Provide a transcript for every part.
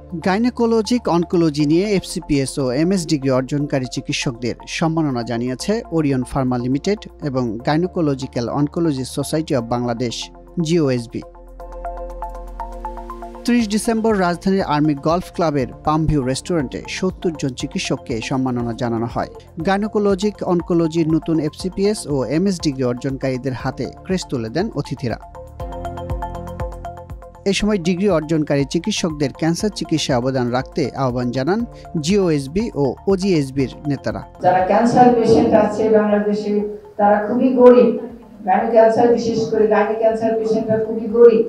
Gynaecologic oncology নিয়ে FCPS ও MS degree অর্জনকারী চিকিৎসকদের সম্মাননা জানিয়েছে ওরিয়ন ফার্মা লিমিটেড এবং gynaecological oncology society of Bangladesh GOSB. ৩০ December রাজধানীর আর্মি গলফ ক্লাবের পামভিউ রেস্টুরেন্টে ৭০ জন চিকিৎসককে সম্মাননা জানানো হয়। গাইনোকোলজিক অনকোলজির নতুন এফসিপিএস ও এমএস ডিগ্রি অর্জনকারীদের হাতে ক্রেস্ট তুলে দেন অতিথিরা। এ সময় ডিগ্রি অর্জনকারী চিকিৎসকদের ক্যান্সার চিকিৎসায় অবদান রাখতে আহ্বান জানান জিওএসবি ও ওজিএসবির নেতারা। যারা ক্যান্সার পেশেন্ট আছে বাংলাদেশে তারা খুবই গরিব, গাইনো ক্যান্সার বিশেষ করে গাইনো ক্যান্সার পেশেন্টরা খুবই গরিব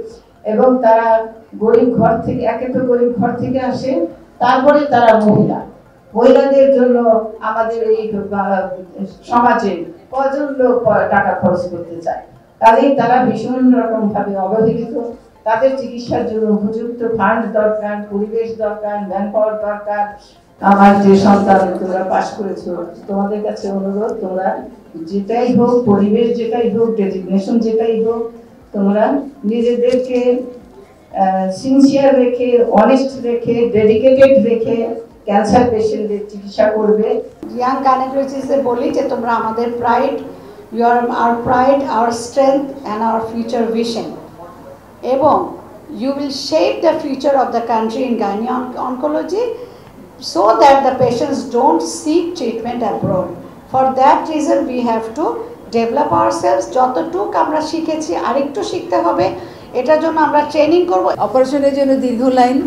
এবং তারা গরিব ঘর থেকে একে তো গরিব ঘর থেকে আসে, তারপরে তারা মহিলাদের জন্য আমাদের এই সমাজে কজন লোক টাকা খরচ করতে চায়, কাজেই তারা ভীষণ রকম ভাবে অবহেলিত। তাদের চিকিৎসার জন্য উপযুক্ত ফান্ড দরকার, পরিবেশ দরকার, ম্যান পাওয়ার দরকার। আমার যে সন্তান তোমরা পাস করেছো, তোমাদের কাছে অনুরোধ, তোমরা যেটাই হোক, পরিবেশ যেটাই হোক, ডেজিগনেশন যেটাই হোক, তোমরা নিজেদেরকে সিনসিয়ার রেখে, অনেস্ট রেখে, ডেডিকেটেড রেখে ক্যান্সার পেশেন্টদের চিকিৎসা করবে। ইয়াং গাইনোকোলজিস্টে বলি যে তোমরা আমাদের pride, you are our pride, our strength and our future vision, এবং you will shape the future of the country in gynae oncology so that the patients don't seek treatment abroad. For that reason we have to develop ourselves. যতটুকু আমরা শিখেছি আরেকটু শিখতে হবে, এটার জন্য আমরা ট্রেনিং করব। অপারেশনের জন্য দীর্ঘ লাইন,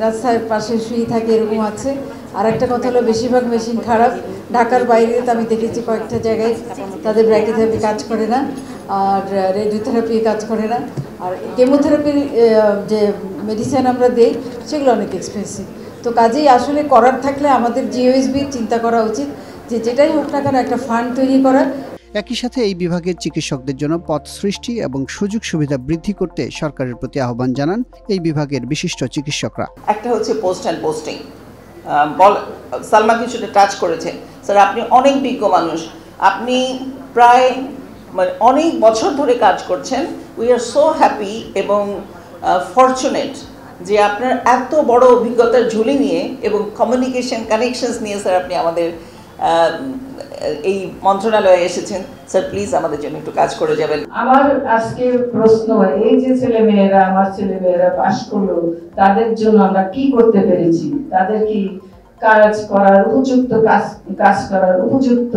রাস্তার পাশে শুয়ে থাকে এরকম আছে। আর একটা কথা হলো বেশিরভাগ মেশিন খারাপ। ঢাকার বাইরে তো আমি দেখেছি কয়েকটা জায়গায় তাদের ব্র্যাকিথেরাপি কাজ করে না, আর রেডিওথেরাপি কাজ করে না, আর কেমোথেরাপির যে মেডিসিন আমরা দিই সেগুলো অনেক এক্সপেন্সিভ। তো কাজেই আসলে করার থাকলে আমাদের জিওএসবি চিন্তা করা উচিত যে যেটাই হোক না কেন একটা ফান্ড তৈরি করা। একই সাথে এই বিভাগের চিকিৎসকদের জন্য পদ সৃষ্টি এবং সুযোগ সুবিধা বৃদ্ধি করতে সরকারের প্রতি আহ্বান জানান এই বিভাগের বিশিষ্ট চিকিৎসকরা। একটা হচ্ছে পোস্ট অ্যান্ড পোস্টিং, সালমা কিছুটা টাচ করেছে। স্যার আপনি অনেক বিজ্ঞ মানুষ, আপনি প্রায় অনেক বছর ধরে কাজ করছেন। উই আর সো হ্যাপি এবং ফরচুনেট যে আপনার এত বড় অভিজ্ঞতার ঝুলি নিয়ে এবং কমিউনিকেশন কানেকশনস নিয়ে স্যার আপনি আমাদের এই মন্ত্রণালয়ে এসেছেন। স্যার প্লিজ আমাদের জন্য একটু কাজ করে যাবেন। আমার আজকে প্রশ্ন, এই যে ছেলেমেয়েরা, আমার ছেলেমেয়েরা পাশ করলো, তাদের জন্য আমরা কি করতে পেরেছি? তাদের কি কাজ করার উপযুক্ত, কাজ করার উপযুক্ত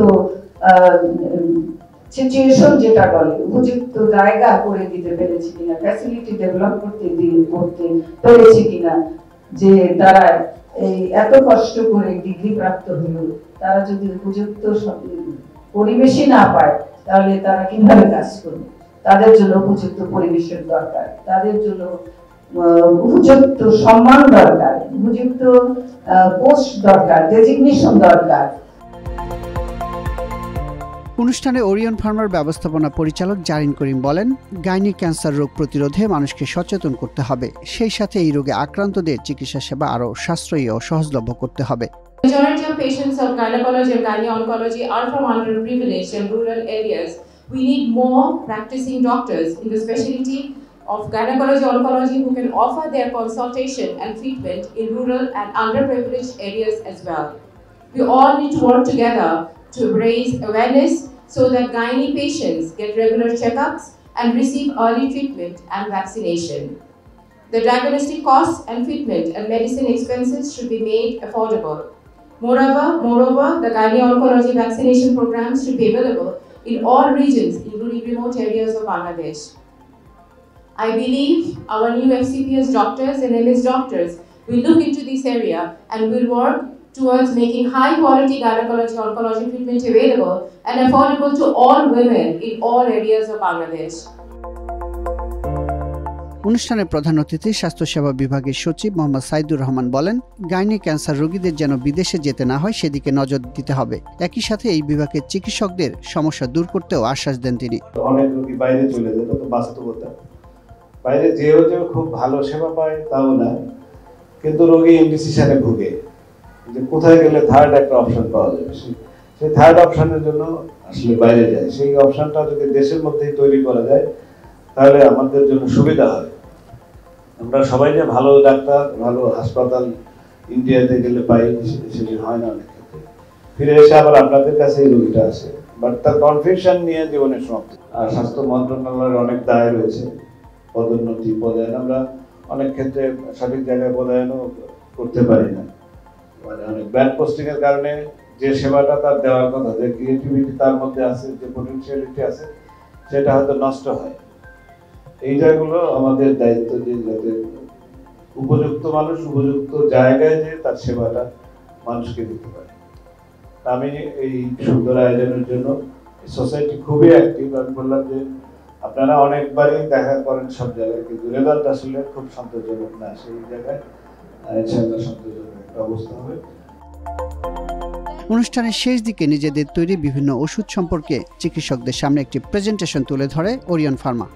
সিচুয়েশন যেটা বলে, উপযুক্ত জায়গা করে দিতে পেরেছি কিনা, ফ্যাসিলিটি ডেভেলপ করতে পেরেছি কিনা, যে তারা এই এত কষ্ট করে ডিগ্রি প্রাপ্ত হলো, তারা যদি উপযুক্ত পরিবেশই না পায় তাহলে তারা কিভাবে কাজ করবে? তাদের জন্য উপযুক্ত পরিবেশের দরকার, তাদের জন্য উপযুক্ত সম্মান দরকার, উপযুক্ত পোস্ট দরকার, ডেজিগনেশন দরকার। অনুষ্ঠানে ওরিয়ন ফার্মার ব্যবস্থাপনা পরিচালক জারিন করিম বলেন, গাইনি ক্যান্সার রোগ প্রতিরোধে মানুষকে সচেতন করতে হবে, সেই সাথে এই রোগে আক্রান্তদের চিকিৎসা সেবা আরও সাশ্রয়ী ও সহজলভ্য করতে হবে। Majority of patients of gynecology and gynae-oncology are from underprivileged and rural areas. We need more practicing doctors in the specialty of gynecology-oncology who can offer their consultation and treatment in rural and underprivileged areas as well. We all need to work together to raise awareness so that gynae patients get regular checkups and receive early treatment and vaccination. The diagnostic costs and treatment and medicine expenses should be made affordable. Moreover, the gynae-oncology vaccination programs should be available in all regions, including remote areas of Bangladesh. I believe our new FCPS doctors and MS doctors will look into this area and will work towards making high-quality gynecology-oncology treatment available and affordable to all women in all areas of Bangladesh. অনুষ্ঠানে প্রধান অতিথি স্বাস্থ্যসেবা বিভাগের সচিব মোহাম্মদ সাইদুর রহমান বলেন, gynae cancer রোগীদের যেন বিদেশে যেতে না হয় সেদিকে নজর দিতে হবে। একই সাথে এই বিভাগের চিকিৎসকদের সমস্যা দূর করতেও আশ্বাস দেন তিনি। অনেক রোগী বাইরে চলে যেত, তো বাস্তবতা বাইরে যেও খুব ভালো সেবা পায় তাও না, কিন্তু রোগী ইনডিসিশনে ভুগে যে কোথায় গেলে থার্ড একটা অপশন পাওয়া যাবে, সেই থার্ড অপশনের জন্য আসলে বাইরে যায়। সেই অপশনটা যদি দেশের মধ্যেই তৈরি করা যায় তাহলে আমাদের জন্য সুবিধা হয়। আমরা সবাই যে ভালো ডাক্তার ভালো হাসপাতাল ইন্ডিয়াতে গেলে পাই সেটি হয় না অনেক ক্ষেত্রে। ফিরে এসে আবার আপনাদের কাছে এই রোগীটা আসে, বাট তার কনফিউশন নিয়ে জীবনের সমাপ্তি। আর স্বাস্থ্য মন্ত্রণালয়ের অনেক দায় রয়েছে, পদোন্নতি পদায়ন আমরা অনেক ক্ষেত্রে সঠিক জায়গায় পদায়নও করতে পারি না, মানে অনেক ব্যাড পোস্টিং এর কারণে যে সেবাটা তার দেওয়ার কথা, যে ক্রিয়েটিভিটি তার মধ্যে আছে, যে পটেনশিয়ালিটি আছে, সেটা হয়তো নষ্ট হয়। এই জায়গাগুলো আমাদের দায়িত্ব যে যাতে উপযুক্ত মানুষ উপযুক্ত জায়গায় যে তার সেবাটা মানুষকে দিতে পারে। আমি এই সুন্দর আয়োজনের জন্য সোসাইটি খুবই অ্যাক্টিভ। আমি বললাম যে আপনারা অনেকবারই দেখা করেন সব জায়গায়, কিন্তু রেজাল্ট আসলে খুব সন্তোষজনক না। সেই জায়গায় ইনশাআল্লাহ সন্তোষজনক একটা অবস্থা হবে। অনুষ্ঠানের শেষ দিকে নিজেদের তৈরি বিভিন্ন ওষুধ সম্পর্কে চিকিৎসকদের সামনে একটি প্রেজেন্টেশন তুলে ধরে ওরিয়ন ফার্মা।